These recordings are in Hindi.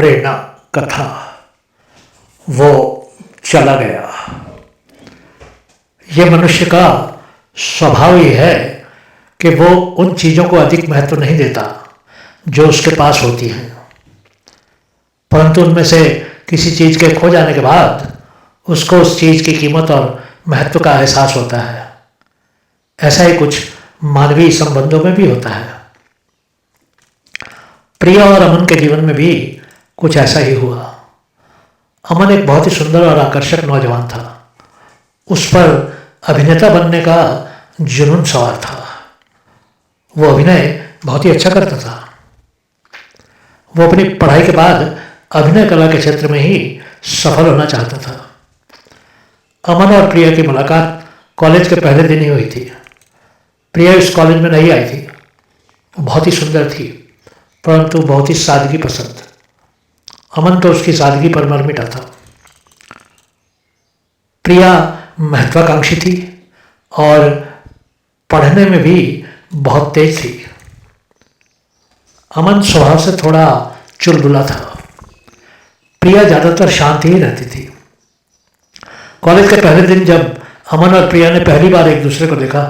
प्रेरणा कथा। वो चला गया। ये मनुष्य का स्वभाव ही है कि वो उन चीज़ों को अधिक महत्व नहीं देता जो उसके पास होती हैं, परंतु उनमें से किसी चीज़ के खो जाने के बाद उसको उस चीज़ की कीमत और महत्व का एहसास होता है। ऐसा ही कुछ मानवीय संबंधों में भी होता है। प्रिया और अमन के जीवन में भी कुछ ऐसा ही हुआ। अमन एक बहुत ही सुंदर और आकर्षक नौजवान था। उस पर अभिनेता बनने का जुनून सवार था। वो अभिनय बहुत ही अच्छा करता था। वो अपनी पढ़ाई के बाद अभिनय कला के क्षेत्र में ही सफल होना चाहता था। अमन और प्रिया की मुलाकात कॉलेज के पहले दिन ही हुई थी। प्रिया इस कॉलेज में नहीं आई थी। वो बहुत ही सुंदर थी, परंतु बहुत ही सादगी पसंद। अमन तो उसकी सादगी पर मर मिटा था। प्रिया महत्वाकांक्षी थी और पढ़ने में भी बहुत तेज थी। अमन स्वभाव से थोड़ा चुलबुला था। प्रिया ज़्यादातर शांत ही रहती थी। कॉलेज के पहले दिन जब अमन और प्रिया ने पहली बार एक दूसरे को देखा,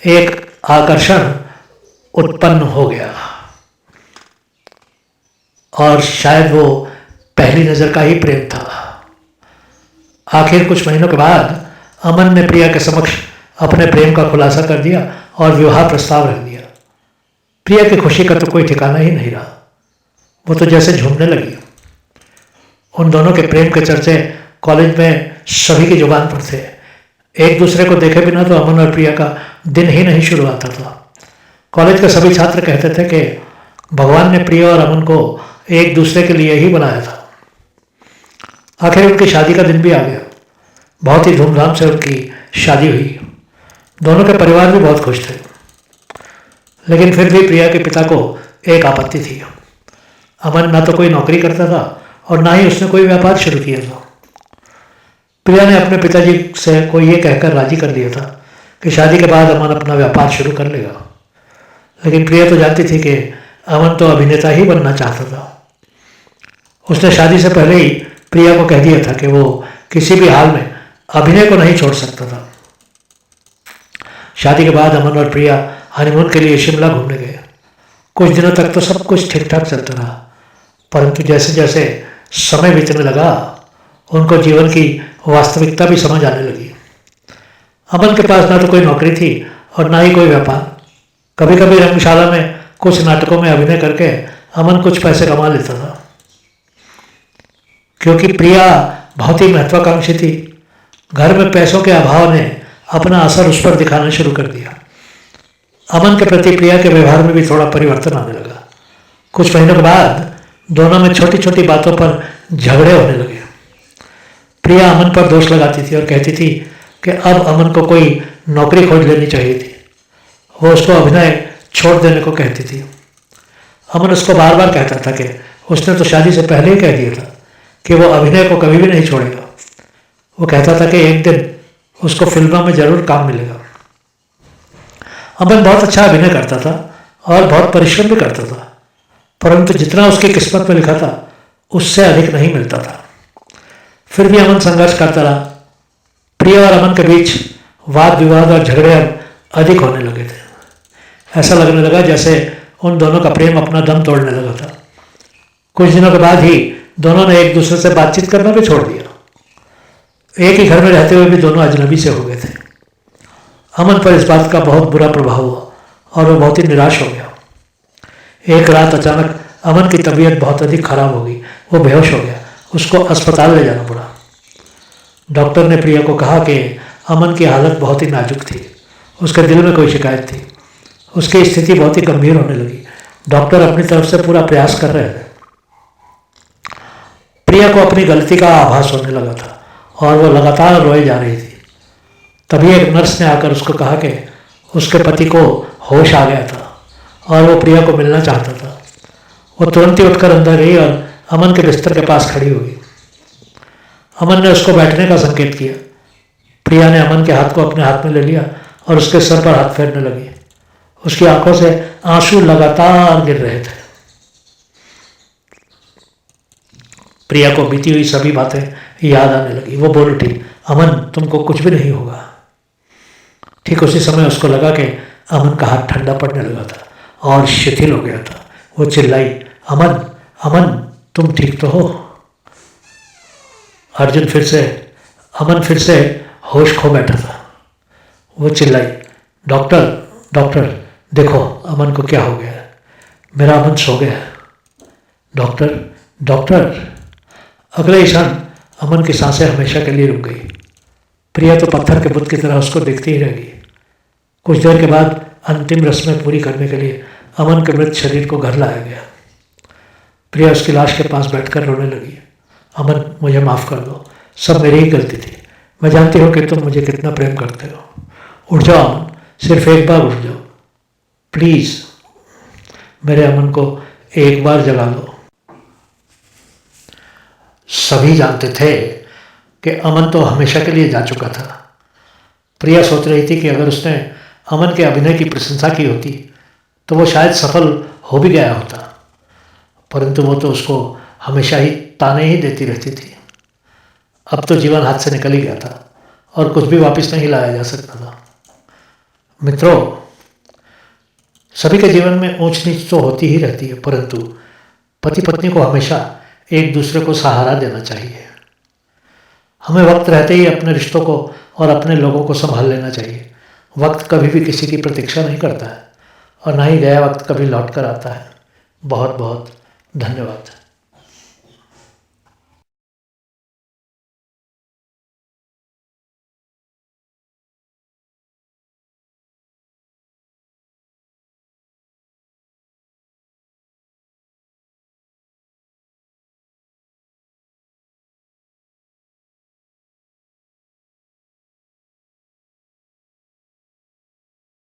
एक आकर्षण उत्पन्न हो गया और शायद वो पहली नज़र का ही प्रेम था। आखिर कुछ महीनों के बाद अमन ने प्रिया के समक्ष अपने प्रेम का खुलासा कर दिया और विवाह प्रस्ताव रख दिया। प्रिया की खुशी का तो कोई ठिकाना ही नहीं रहा। वो तो जैसे झूमने लगी। उन दोनों के प्रेम के चर्चे कॉलेज में सभी की जुबान पर थे। एक दूसरे को देखे बिना तो अमन और प्रिया का दिन ही नहीं शुरू होता था। कॉलेज के सभी छात्र कहते थे कि भगवान ने प्रिया और अमन को एक दूसरे के लिए ही बनाया था। आखिर उनकी शादी का दिन भी आ गया। बहुत ही धूमधाम से उनकी शादी हुई। दोनों के परिवार भी बहुत खुश थे, लेकिन फिर भी प्रिया के पिता को एक आपत्ति थी। अमन ना तो कोई नौकरी करता था और ना ही उसने कोई व्यापार शुरू किया था। प्रिया ने अपने पिताजी से कोई ये कहकर राजी कर दिया था कि शादी के बाद अमन अपना व्यापार शुरू कर लेगा, लेकिन प्रिया तो जानती थी कि अमन तो अभिनेता ही बनना चाहता था। उसने शादी से पहले ही प्रिया को कह दिया था कि वो किसी भी हाल में अभिनय को नहीं छोड़ सकता था। शादी के बाद अमन और प्रिया हनीमून के लिए शिमला घूमने गए। कुछ दिनों तक तो सब कुछ ठीक ठाक चलता रहा, परंतु जैसे जैसे समय बीतने लगा उनको जीवन की वास्तविकता भी समझ आने लगी। अमन के पास ना तो कोई नौकरी थी और ना ही कोई व्यापार। कभी कभी रंगशाला में कुछ नाटकों में अभिनय करके अमन कुछ पैसे कमा लेता था। क्योंकि प्रिया बहुत ही महत्वाकांक्षी थी, घर में पैसों के अभाव ने अपना असर उस पर दिखाना शुरू कर दिया। अमन के प्रति प्रिया के व्यवहार में भी थोड़ा परिवर्तन आने लगा। कुछ महीनों के बाद दोनों में छोटी छोटी बातों पर झगड़े होने लगे। प्रिया अमन पर दोष लगाती थी और कहती थी कि अब अमन को कोई नौकरी खोज लेनी चाहिए थी। वो उसको अभिनय छोड़ देने को कहती थी। अमन उसको बार बार कहता था कि उसने तो शादी से पहले ही कह दिया था कि वो अभिनय को कभी भी नहीं छोड़ेगा। वो कहता था कि एक दिन उसको फिल्मों में जरूर काम मिलेगा। अमन बहुत अच्छा अभिनय करता था और बहुत परिश्रम भी करता था, परंतु जितना उसकी किस्मत में लिखा था उससे अधिक नहीं मिलता था। फिर भी अमन संघर्ष करता रहा। प्रिया और अमन के बीच वाद विवाद और झगड़े अब अधिक होने लगे थे। ऐसा लगने लगा जैसे उन दोनों का प्रेम अपना दम तोड़ने लगा था। कुछ दिनों के बाद ही दोनों ने एक दूसरे से बातचीत करना भी छोड़ दिया। एक ही घर में रहते हुए भी दोनों अजनबी से हो गए थे। अमन पर इस बात का बहुत बुरा प्रभाव हुआ और वो बहुत ही निराश हो गया। एक रात अचानक अमन की तबीयत बहुत अधिक खराब हो गई। वो बेहोश हो गया। उसको अस्पताल ले जाना पड़ा। डॉक्टर ने प्रिया को कहा कि अमन की हालत बहुत ही नाजुक थी। उसके दिल में कोई शिकायत थी। उसकी स्थिति बहुत ही गंभीर होने लगी। डॉक्टर अपनी तरफ से पूरा प्रयास कर रहे थे। प्रिया को अपनी गलती का आभास होने लगा था और वो लगातार रोए जा रही थी। तभी एक नर्स ने आकर उसको कहा कि उसके पति को होश आ गया था और वो प्रिया को मिलना चाहता था। वो तुरंत ही उठकर अंदर गई और अमन के बिस्तर के पास खड़ी हो गई। अमन ने उसको बैठने का संकेत किया। प्रिया ने अमन के हाथ को अपने हाथ में ले लिया और उसके सर पर हाथ फेरने लगी। उसकी आंखों से आंसू लगातार गिर रहे थे। प्रिया को बीती हुई सभी बातें याद आने लगी। वो बोल उठी, अमन तुमको कुछ भी नहीं होगा। ठीक उसी समय उसको लगा कि अमन का हाथ ठंडा पड़ने लगा था और शिथिल हो गया था। वो चिल्लाई, अमन अमन तुम ठीक तो हो? अमन फिर से होश खो बैठा था। वो चिल्लाई, डॉक्टर डॉक्टर देखो अमन को क्या हो गया है, मेरा अमन सो गया है। Doctor doctor. अगले ही क्षण अमन की सांसें हमेशा के लिए रुक गई। प्रिया तो पत्थर के बुत की तरह उसको देखती ही रह गई। कुछ देर के बाद अंतिम रस्में पूरी करने के लिए अमन के मृत शरीर को घर लाया गया। प्रिया उसकी लाश के पास बैठकर रोने लगी। अमन मुझे माफ़ कर दो, सब मेरी ही गलती थी। मैं जानती हूँ कि तुम मुझे कितना प्रेम करते हो। उठ जाओ अमन, सिर्फ एक बार उठ जाओ प्लीज़, मेरे अमन को एक बार जगा दो। सभी जानते थे कि अमन तो हमेशा के लिए जा चुका था। प्रिया सोच रही थी कि अगर उसने अमन के अभिनय की प्रशंसा की होती तो वो शायद सफल हो भी गया होता, परंतु वो तो उसको हमेशा ही ताने ही देती रहती थी। अब तो जीवन हाथ से निकल ही गया था और कुछ भी वापस नहीं लाया जा सकता था। मित्रों, सभी के जीवन में ऊंच नीच तो होती ही रहती है, परंतु पति पत्नी को हमेशा एक दूसरे को सहारा देना चाहिए। हमें वक्त रहते ही अपने रिश्तों को और अपने लोगों को संभाल लेना चाहिए। वक्त कभी भी किसी की प्रतीक्षा नहीं करता है और ना ही गया वक्त कभी लौट कर आता है। बहुत बहुत धन्यवाद।